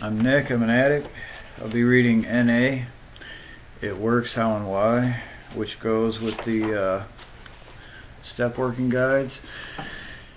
I'm Nick, I'm an addict. I'll be reading NA, It Works, How and Why, which goes with the step working guides.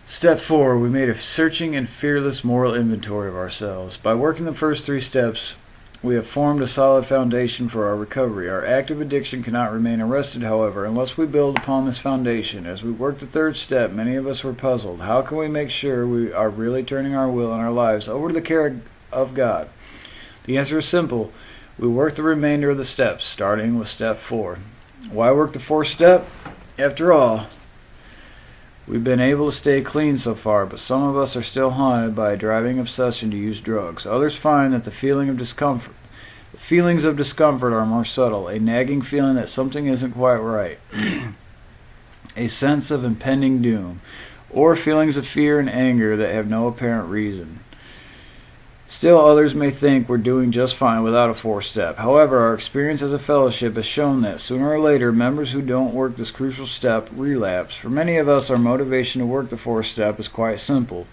Step 4, we made a searching and fearless moral inventory of ourselves. By working the first 3 steps, we have formed a solid foundation for our recovery. Our active addiction cannot remain arrested, however, unless we build upon this foundation. As we work the 3rd step, many of us were puzzled. How can we make sure we are really turning our will and our lives over to the care of God? The answer is simple. We work the remainder of the steps, starting with step 4. Why work the 4th step? After all, we've been able to stay clean so far, but some of us are still haunted by a driving obsession to use drugs. Others find that the feelings of discomfort are more subtle, a nagging feeling that something isn't quite right, a sense of impending doom, or feelings of fear and anger that have no apparent reason. Still, others may think we're doing just fine without a 4th step. However, our experience as a fellowship has shown that sooner or later, members who don't work this crucial step relapse. For many of us, our motivation to work the 4th step is quite simple.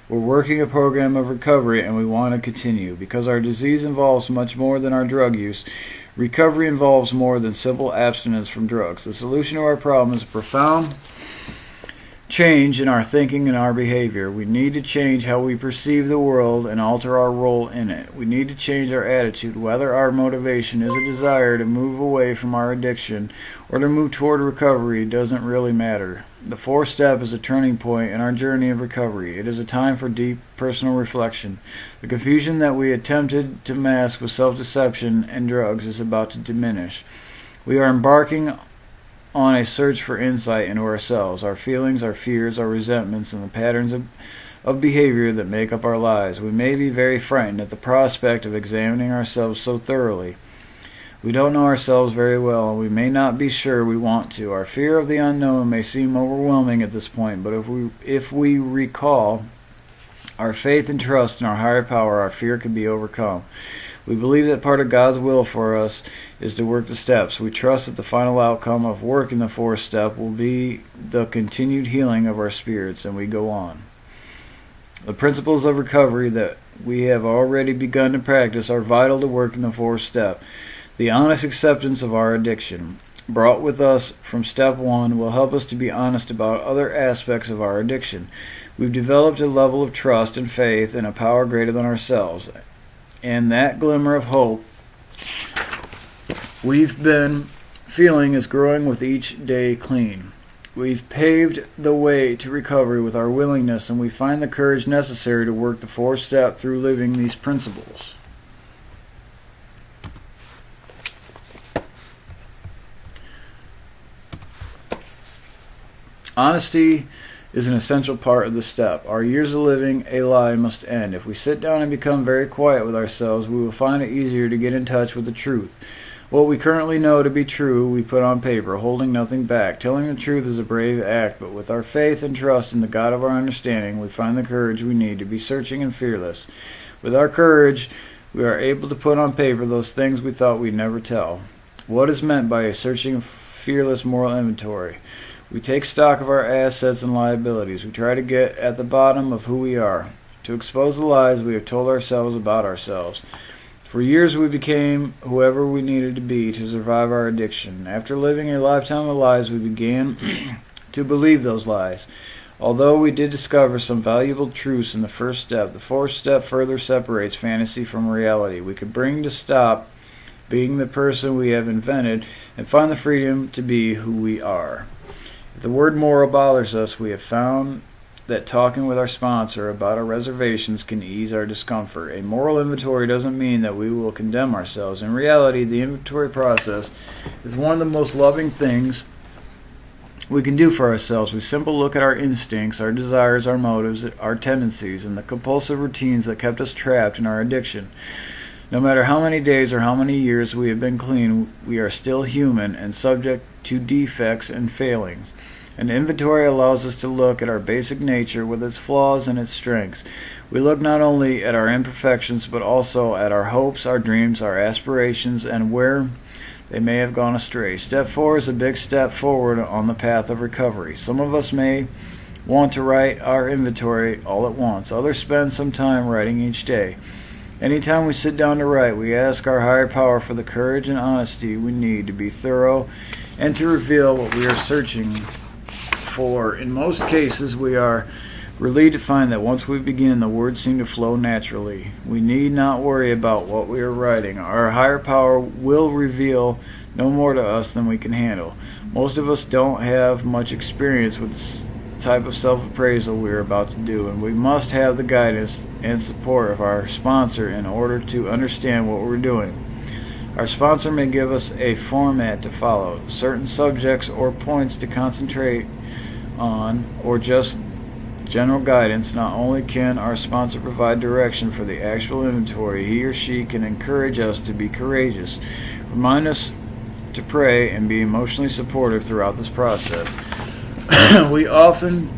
We're working a program of recovery and we want to continue. Because our disease involves much more than our drug use, recovery involves more than simple abstinence from drugs. The solution to our problem is a profound change in our thinking and our behavior. We need to change how we perceive the world and alter our role in it. We need to change our attitude. Whether our motivation is a desire to move away from our addiction or to move toward recovery doesn't really matter. The 4th step is a turning point in our journey of recovery. It is a time for deep personal reflection. The confusion that we attempted to mask with self-deception and drugs is about to diminish. We are embarking on a search for insight into ourselves, our feelings, our fears, our resentments, and the patterns of behavior that make up our lives. We may be very frightened at the prospect of examining ourselves so thoroughly. We don't know ourselves very well, and we may not be sure we want to. Our fear of the unknown may seem overwhelming at this point, but if we recall our faith and trust in our higher power, our fear can be overcome. We believe that part of God's will for us is to work the steps. We trust that the final outcome of working the 4th step will be the continued healing of our spirits, and we go on. The principles of recovery that we have already begun to practice are vital to working the 4th step. The honest acceptance of our addiction, brought with us from step 1, will help us to be honest about other aspects of our addiction. We've developed a level of trust and faith in a power greater than ourselves. And that glimmer of hope we've been feeling is growing with each day clean. We've paved the way to recovery with our willingness, and we find the courage necessary to work the 4th step through living these principles. Honesty is an essential part of the step. Our years of living a lie must end. If we sit down and become very quiet with ourselves, we will find it easier to get in touch with the truth. What we currently know to be true, we put on paper, holding nothing back. Telling the truth is a brave act, but with our faith and trust in the God of our understanding, we find the courage we need to be searching and fearless. With our courage, we are able to put on paper those things we thought we'd never tell. What is meant by a searching, fearless moral inventory? We take stock of our assets and liabilities. We try to get at the bottom of who we are, to expose the lies we have told ourselves about ourselves. For years we became whoever we needed to be to survive our addiction. After living a lifetime of lies, we began to believe those lies. Although we did discover some valuable truths in the 1st step, the 4th step further separates fantasy from reality. We can bring to stop being the person we have invented and find the freedom to be who we are. If the word moral bothers us, we have found that talking with our sponsor about our reservations can ease our discomfort. A moral inventory doesn't mean that we will condemn ourselves. In reality, the inventory process is one of the most loving things we can do for ourselves. We simply look at our instincts, our desires, our motives, our tendencies, and the compulsive routines that kept us trapped in our addiction. No matter how many days or how many years we have been clean, we are still human and subject to defects and failings. An inventory allows us to look at our basic nature with its flaws and its strengths. We look not only at our imperfections, but also at our hopes, our dreams, our aspirations, and where they may have gone astray. Step 4 is a big step forward on the path of recovery. Some of us may want to write our inventory all at once. Others spend some time writing each day. Anytime we sit down to write, we ask our higher power for the courage and honesty we need to be thorough and to reveal what we are searching for. In most cases, we are relieved to find that once we begin, the words seem to flow naturally. We need not worry about what we are writing. Our higher power will reveal no more to us than we can handle. Most of us don't have much experience with this type of self-appraisal we are about to do, and we must have the guidance and support of our sponsor in order to understand what we're doing. Our sponsor may give us a format to follow, certain subjects or points to concentrate on, or just general guidance. Not only can our sponsor provide direction for the actual inventory, he or she can encourage us to be courageous, remind us to pray, and be emotionally supportive throughout this process. We often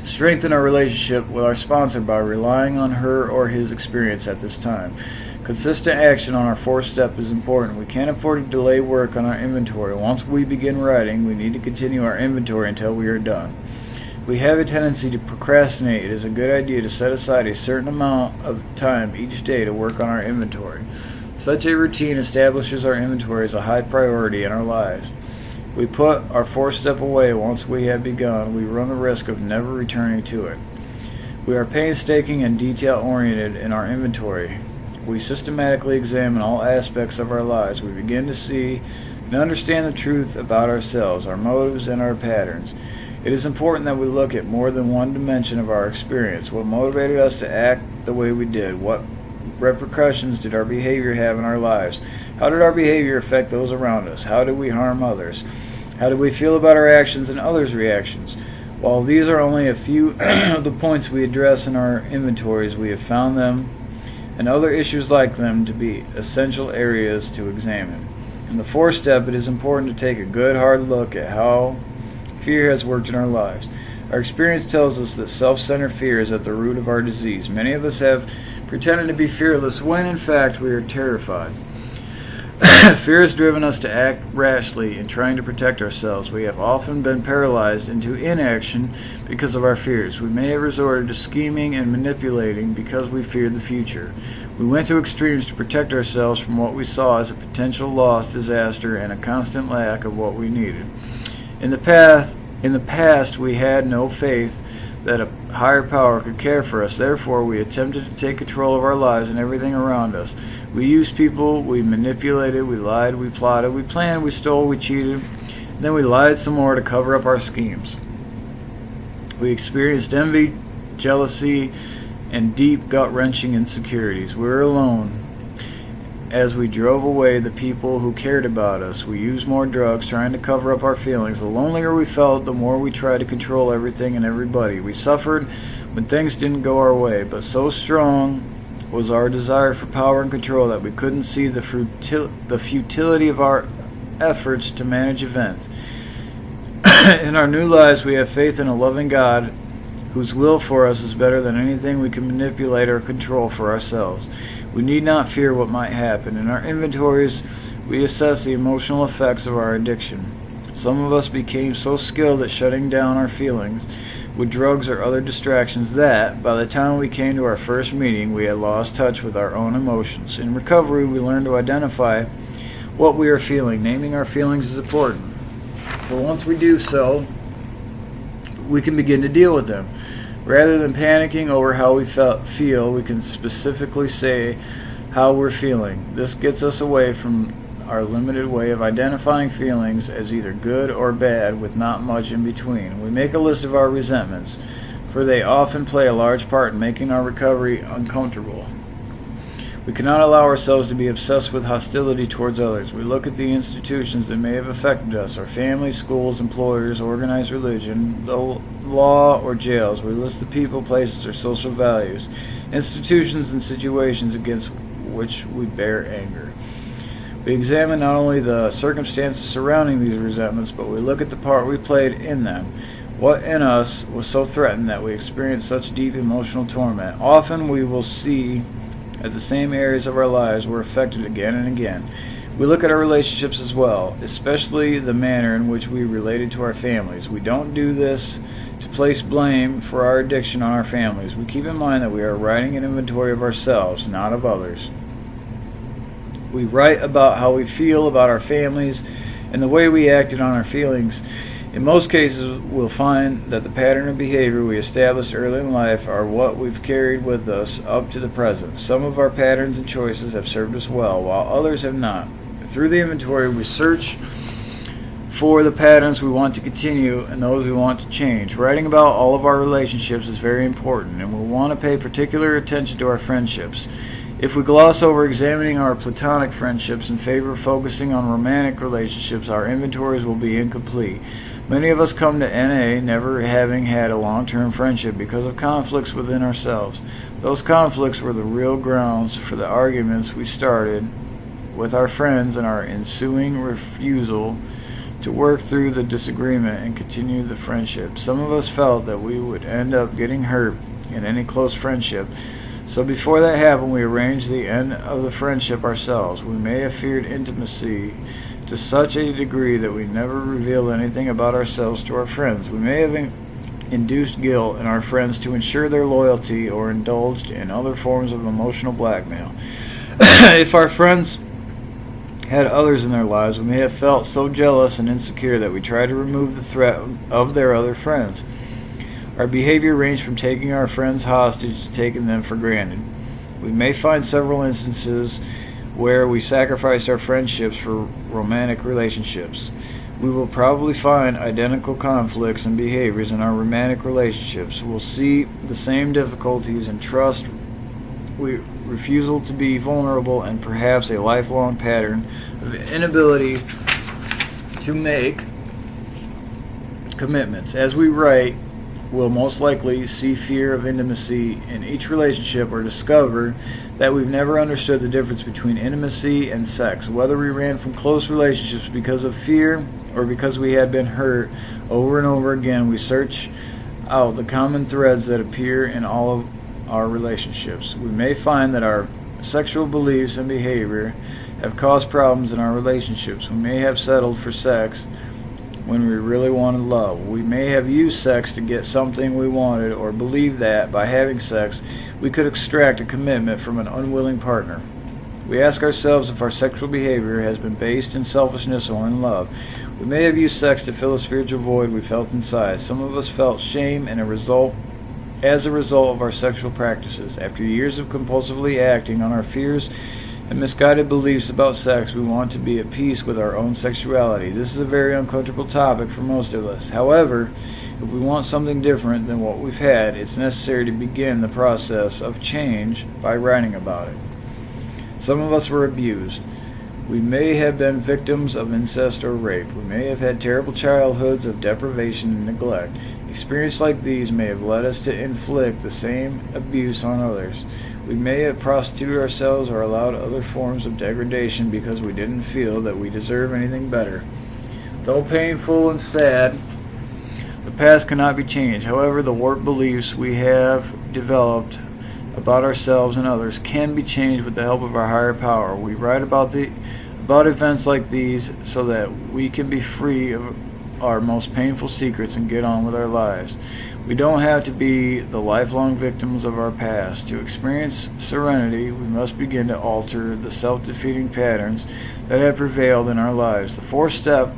strengthen our relationship with our sponsor by relying on her or his experience at this time. Consistent action on our fourth step is important. We can't afford to delay work on our inventory. Once we begin writing, we need to continue our inventory until we are done. We have a tendency to procrastinate. It is a good idea to set aside a certain amount of time each day to work on our inventory. Such a routine establishes our inventory as a high priority in our lives. We put our fourth step away once we have begun. We run the risk of never returning to it. We are painstaking and detail-oriented in our inventory. We systematically examine all aspects of our lives. We begin to see and understand the truth about ourselves, our motives, and our patterns. It is important that we look at more than one dimension of our experience. What motivated us to act the way we did? What repercussions did our behavior have in our lives? How did our behavior affect those around us? How did we harm others? How do we feel about our actions and others' reactions? While these are only a few of the points we address in our inventories, we have found them and other issues like them to be essential areas to examine. In the fourth step, it is important to take a good hard look at how fear has worked in our lives. Our experience tells us that self-centered fear is at the root of our disease. Many of us have pretended to be fearless when in fact we are terrified. Fear has driven us to act rashly in trying to protect ourselves. We have often been paralyzed into inaction because of our fears. We may have resorted to scheming and manipulating because we feared the future. We went to extremes to protect ourselves from what we saw as a potential loss, disaster, and a constant lack of what we needed. In the past, we had no faith that a higher power could care for us. Therefore, we attempted to take control of our lives and everything around us. We used people, we manipulated, we lied, we plotted, we planned, we stole, we cheated, and then we lied some more to cover up our schemes. We experienced envy, jealousy, and deep gut-wrenching insecurities. We were alone as we drove away the people who cared about us. We used more drugs trying to cover up our feelings. The lonelier we felt, the more we tried to control everything and everybody. We suffered when things didn't go our way, but so strong was our desire for power and control that we couldn't see the futility of our efforts to manage events. In our new lives, we have faith in a loving God whose will for us is better than anything we can manipulate or control for ourselves. We need not fear what might happen. In our inventories, we assess the emotional effects of our addiction. Some of us became so skilled at shutting down our feelings with drugs or other distractions that, by the time we came to our first meeting, we had lost touch with our own emotions. In recovery, we learned to identify what we are feeling. Naming our feelings is important. For once we do so, we can begin to deal with them. Rather than panicking over how we feel, we can specifically say how we're feeling. This gets us away from our limited way of identifying feelings as either good or bad with not much in between. We make a list of our resentments, for they often play a large part in making our recovery uncomfortable. We cannot allow ourselves to be obsessed with hostility towards others. We look at the institutions that may have affected us, our families, schools, employers, organized religion, the law, or jails. We list the people, places, or social values, institutions, and situations against which we bear anger. We examine not only the circumstances surrounding these resentments, but we look at the part we played in them. What in us was so threatened that we experienced such deep emotional torment? Often we will see that the same areas of our lives were affected again and again. We look at our relationships as well, especially the manner in which we related to our families. We don't do this to place blame for our addiction on our families. We keep in mind that we are writing an inventory of ourselves, not of others. We write about how we feel about our families and the way we acted on our feelings. In most cases, we'll find that the pattern of behavior we established early in life are what we've carried with us up to the present. Some of our patterns and choices have served us well, while others have not. Through the inventory, we search for the patterns we want to continue and those we want to change. Writing about all of our relationships is very important, and we want to pay particular attention to our friendships. If we gloss over examining our platonic friendships in favor of focusing on romantic relationships, our inventories will be incomplete. Many of us come to NA never having had a long-term friendship because of conflicts within ourselves. Those conflicts were the real grounds for the arguments we started with our friends and our ensuing refusal to work through the disagreement and continue the friendship. Some of us felt that we would end up getting hurt in any close friendship. So before that happened, we arranged the end of the friendship ourselves. We may have feared intimacy to such a degree that we never revealed anything about ourselves to our friends. We may have induced guilt in our friends to ensure their loyalty or indulged in other forms of emotional blackmail. If our friends had others in their lives, we may have felt so jealous and insecure that we tried to remove the threat of their other friends. Our behavior ranged from taking our friends hostage to taking them for granted. We may find several instances where we sacrificed our friendships for romantic relationships. We will probably find identical conflicts and behaviors in our romantic relationships. We'll see the same difficulties in trust, refusal to be vulnerable, and perhaps a lifelong pattern of inability to make commitments. As we write, we'll most likely see fear of intimacy in each relationship or discover that we've never understood the difference between intimacy and sex. Whether we ran from close relationships because of fear or because we had been hurt over and over again, we search out the common threads that appear in all of our relationships. We may find that our sexual beliefs and behavior have caused problems in our relationships. We may have settled for sex when we really wanted love. We may have used sex to get something we wanted, or believed that by having sex we could extract a commitment from an unwilling partner. We ask ourselves if our sexual behavior has been based in selfishness or in love. We may have used sex to fill a spiritual void we felt inside. Some of us felt shame as a result of our sexual practices. After years of compulsively acting on our fears and misguided beliefs about sex, we want to be at peace with our own sexuality. This is a very uncomfortable topic for most of us. However, if we want something different than what we've had, it's necessary to begin the process of change by writing about it. Some of us were abused. We may have been victims of incest or rape. We may have had terrible childhoods of deprivation and neglect. Experiences like these may have led us to inflict the same abuse on others. We may have prostituted ourselves or allowed other forms of degradation because we didn't feel that we deserve anything better. Though painful and sad, the past cannot be changed. However, the warped beliefs we have developed about ourselves and others can be changed with the help of our higher power. We write about events like these so that we can be free of our most painful secrets and get on with our lives. We don't have to be the lifelong victims of our past. To experience serenity, we must begin to alter the self-defeating patterns that have prevailed in our lives. The fourth step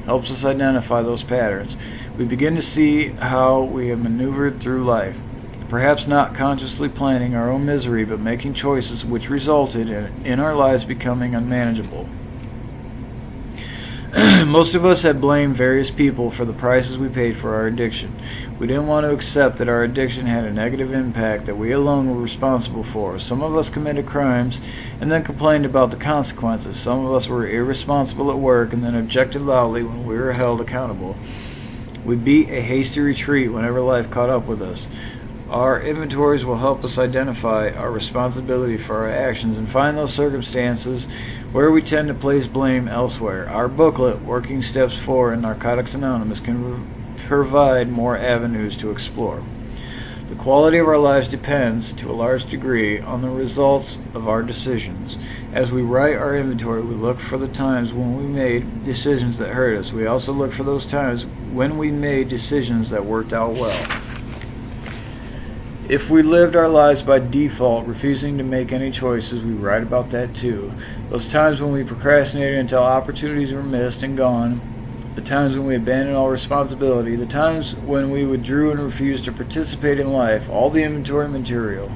helps us identify those patterns. We begin to see how we have maneuvered through life, perhaps not consciously planning our own misery, but making choices which resulted in our lives becoming unmanageable. Most of us had blamed various people for the prices we paid for our addiction. We didn't want to accept that our addiction had a negative impact that we alone were responsible for. Some of us committed crimes and then complained about the consequences. Some of us were irresponsible at work and then objected loudly when we were held accountable. We beat a hasty retreat whenever life caught up with us. Our inventories will help us identify our responsibility for our actions and find those circumstances where we tend to place blame elsewhere. Our booklet, Working Steps 4 in Narcotics Anonymous, can provide more avenues to explore. The quality of our lives depends, to a large degree, on the results of our decisions. As we write our inventory, we look for the times when we made decisions that hurt us. We also look for those times when we made decisions that worked out well. If we lived our lives by default, refusing to make any choices, we write about that too. Those times when we procrastinated until opportunities were missed and gone, the times when we abandoned all responsibility, the times when we withdrew and refused to participate in life, all the inventory material.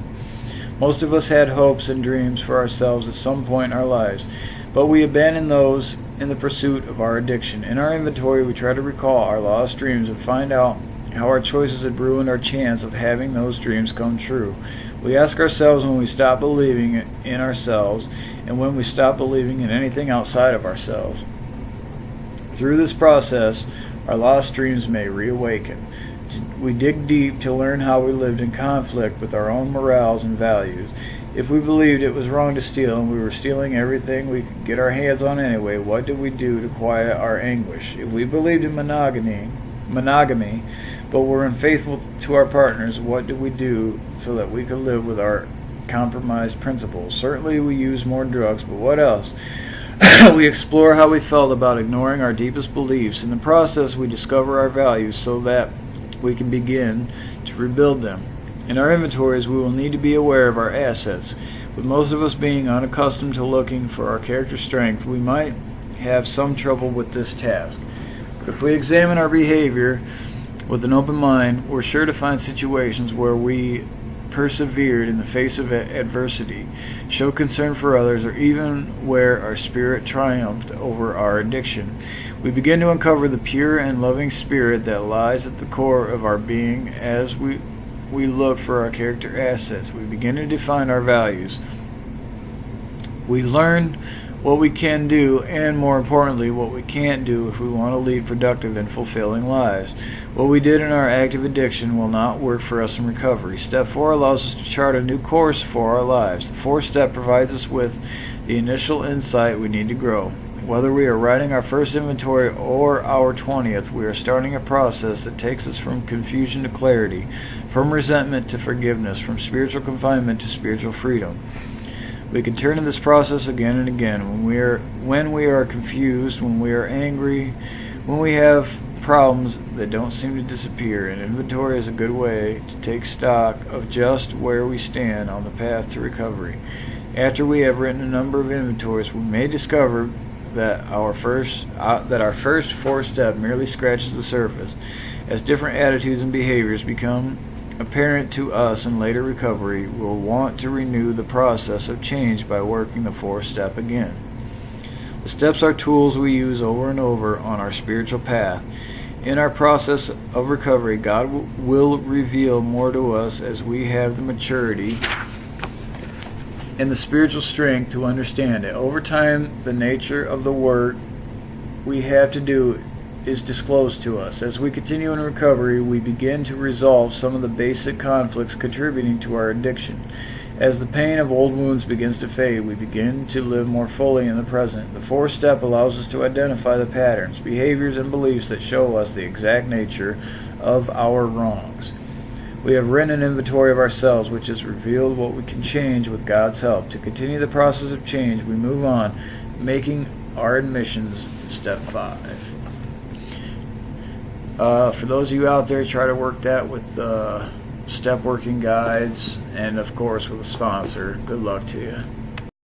Most of us had hopes and dreams for ourselves at some point in our lives, but we abandoned those in the pursuit of our addiction. In our inventory, we try to recall our lost dreams and find out how our choices had ruined our chance of having those dreams come true. We ask ourselves when we stop believing in ourselves and when we stop believing in anything outside of ourselves. Through this process, our lost dreams may reawaken. We dig deep to learn how we lived in conflict with our own morals and values. If we believed it was wrong to steal and we were stealing everything we could get our hands on anyway, what did we do to quiet our anguish? If we believed in monogamy, but were unfaithful to our partners, what did we do so that we could live with our compromised principles? Certainly we used more drugs, but what else? We explore how we felt about ignoring our deepest beliefs. In the process, we discover our values so that we can begin to rebuild them. In our inventories, we will need to be aware of our assets. With most of us being unaccustomed to looking for our character strength, we might have some trouble with this task. If we examine our behavior with an open mind, we're sure to find situations where we persevered in the face of adversity, showed concern for others, or even where our spirit triumphed over our addiction. We begin to uncover the pure and loving spirit that lies at the core of our being as we look for our character assets. We begin to define our values. We learn what we can do and, more importantly, what we can't do if we want to lead productive and fulfilling lives. What we did in our active addiction will not work for us in recovery. Step 4 allows us to chart a new course for our lives. The 4th step provides us with the initial insight we need to grow. Whether we are writing our first inventory or our 20th, we are starting a process that takes us from confusion to clarity, from resentment to forgiveness, from spiritual confinement to spiritual freedom. We can turn to this process again and again when we are confused, when we are angry, when we have problems that don't seem to disappear. An inventory is a good way to take stock of just where we stand on the path to recovery. After we have written a number of inventories, we may discover that our first 4th step merely scratches the surface. As different attitudes and behaviors become apparent to us in later recovery, we'll want to renew the process of change by working the 4th step again. The steps are tools we use over and over on our spiritual path. In our process of recovery, God will reveal more to us as we have the maturity and the spiritual strength to understand it. Over time, the nature of the work we have to do is disclosed to us. As we continue in recovery, we begin to resolve some of the basic conflicts contributing to our addiction. As the pain of old wounds begins to fade, we begin to live more fully in the present. The 4th step allows us to identify the patterns, behaviors, and beliefs that show us the exact nature of our wrongs. We have written an inventory of ourselves, which has revealed what we can change with God's help. To continue the process of change, we move on, making our admissions in step 5. For those of you out there, try to work that with step working guides and, of course, with a sponsor. Good luck to you.